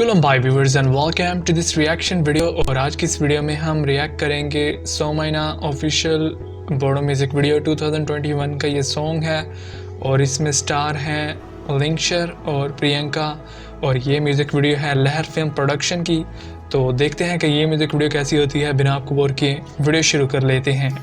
Welcome by viewers and welcome to this reaction video. और आज की इस वीडियो में हम रिएक्ट करेंगे Somaina official Bodo music video 2021 का ये सॉन्ग है और इसमें स्टार हैं लिंकशर और प्रियंका और ये म्यूज़िक वीडियो है लहर फिल्म प्रोडक्शन की। तो देखते हैं कि ये म्यूज़िक वीडियो कैसी होती है। बिना आपको बोर किए वीडियो शुरू कर लेते हैं।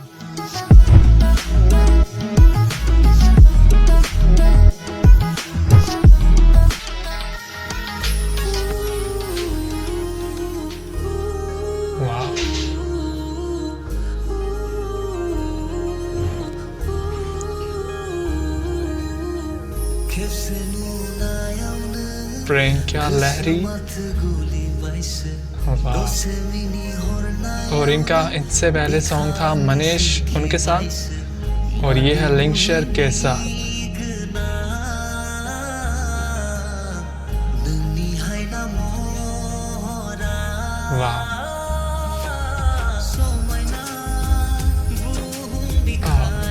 प्रियंका लहरी और इनका इससे पहले सॉन्ग था मनीष उनके साथ और ये है लिंकशर के साथ। वाह,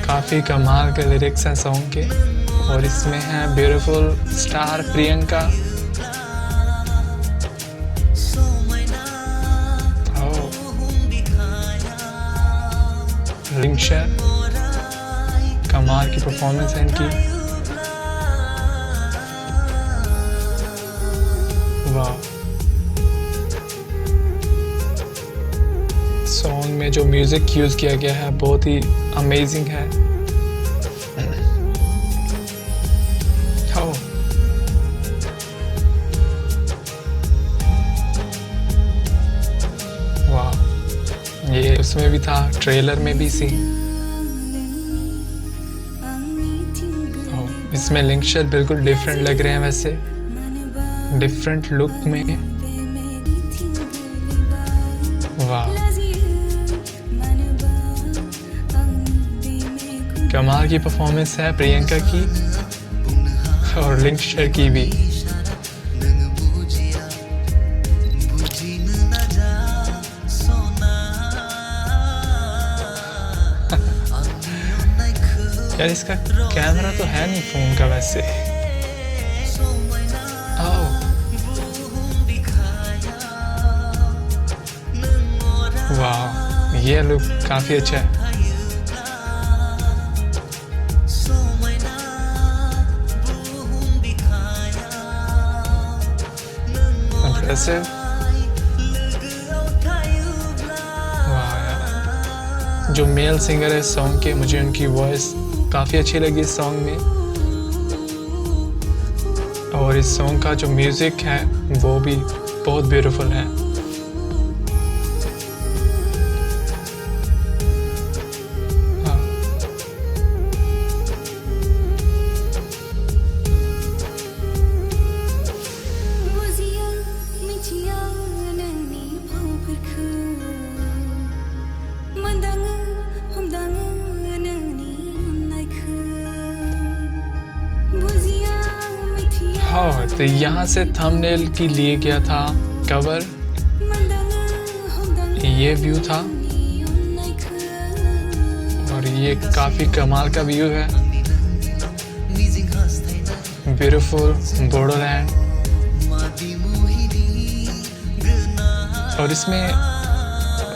काफ़ी कमाल के लिरिक्स हैं सॉन्ग के और इसमें है ब्यूटीफुल स्टार प्रियंका। लिंकशर कमाल की परफॉर्मेंस है इनकी। वाह, सॉन्ग में जो म्यूजिक यूज किया गया है बहुत ही अमेजिंग है। वाह, ये उसमें भी था, ट्रेलर में भी सी। इसमें लिंकशर बिल्कुल डिफरेंट लग रहे हैं, वैसे डिफरेंट लुक में। वाह, कमाल की परफॉर्मेंस है प्रियंका की और लिंकशर की भी। यार इसका कैमरा तो है नहीं फोन का वैसे। वाह, ये लुक काफी अच्छा है। Impressive। वाह यार, जो मेल सिंगर है सॉन्ग के, मुझे उनकी वॉइस काफ़ी अच्छी लगी इस सॉन्ग में। और इस सॉन्ग का जो म्यूज़िक है वो भी बहुत ब्यूटीफुल है। हाँ, तो यहाँ से थंबनेल की लिए गया था कवर, ये व्यू था और ये काफ़ी कमाल का व्यू है। ब्यूटीफुल बोडोलैंड और इसमें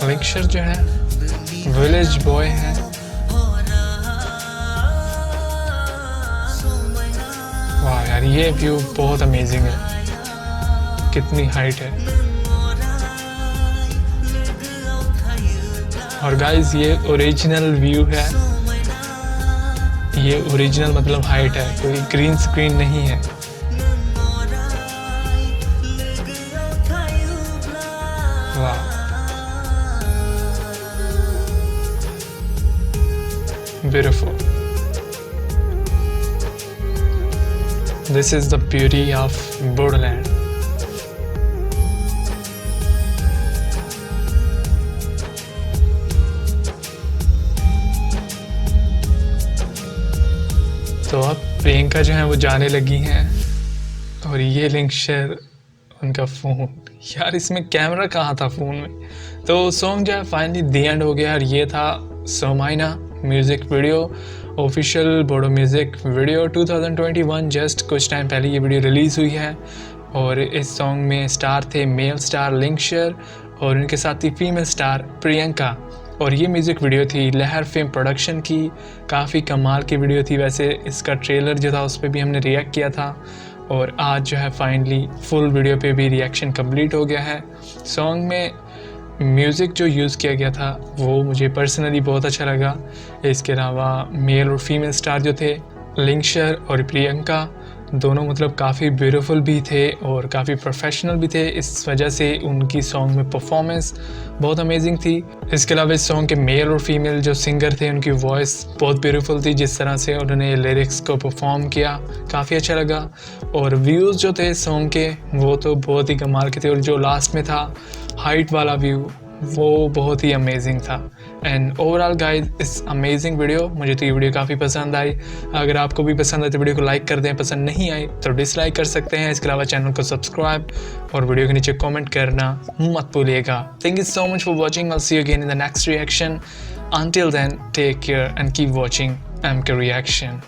लिंकशर जो है विलेज बॉय है। वाह यार, ये व्यू बहुत अमेजिंग है, कितनी हाइट है। और गाइस ये ओरिजिनल व्यू है, ये ओरिजिनल मतलब हाइट है, कोई ग्रीन स्क्रीन नहीं है। वाह, beautiful. This is the beauty of Bodoland। तो अब प्रियंका जो है वो जाने लगी हैं और ये लिंकशर उनका फ़ोन। यार इसमें कैमरा कहाँ था फ़ोन में। तो सॉन्ग जो है फाइनली दी एंड हो गया और ये था Somaina music video official Bodo music video 2021। Just कुछ टाइम पहले ये वीडियो रिलीज़ हुई है और इस सॉन्ग में स्टार थे मेल स्टार लिंकशर और उनके साथ थी फीमेल स्टार प्रियंका। और ये म्यूज़िक वीडियो थी लहर फिल्म प्रोडक्शन की, काफ़ी कमाल की वीडियो थी। वैसे इसका ट्रेलर जो था उस पर भी हमने रिएक्ट किया था और आज जो है फाइनली फुल वीडियो पे भी रिएक्शन कंप्लीट हो गया है। सॉन्ग में म्यूज़िक जो यूज़ किया गया था वो मुझे पर्सनली बहुत अच्छा लगा। इसके अलावा मेल और फीमेल स्टार जो थे लिंकशर और प्रियंका दोनों मतलब काफ़ी ब्यूटीफुल भी थे और काफ़ी प्रोफेशनल भी थे। इस वजह से उनकी सॉन्ग में परफॉर्मेंस बहुत अमेजिंग थी। इसके अलावा इस सॉन्ग के मेल और फीमेल जो सिंगर थे उनकी वॉइस बहुत ब्यूटीफुल थी। जिस तरह से उन्होंने लिरिक्स को परफॉर्म किया काफ़ी अच्छा लगा। और व्यूज़ जो थे सॉन्ग के वो तो बहुत ही कमाल के थे। और जो लास्ट में था हाइट वाला व्यू वो बहुत ही अमेजिंग था। एंड ओवरऑल गाइस इस अमेजिंग वीडियो, मुझे तो ये वीडियो काफ़ी पसंद आई। अगर आपको भी पसंद आए तो वीडियो को लाइक कर दें, पसंद नहीं आई तो डिसलाइक कर सकते हैं। इसके अलावा चैनल को सब्सक्राइब और वीडियो के नीचे कमेंट करना मत भूलिएगा। Thank you so much for watching. I see you again in the next reaction. Until then, take care and keep watching MK Reaction.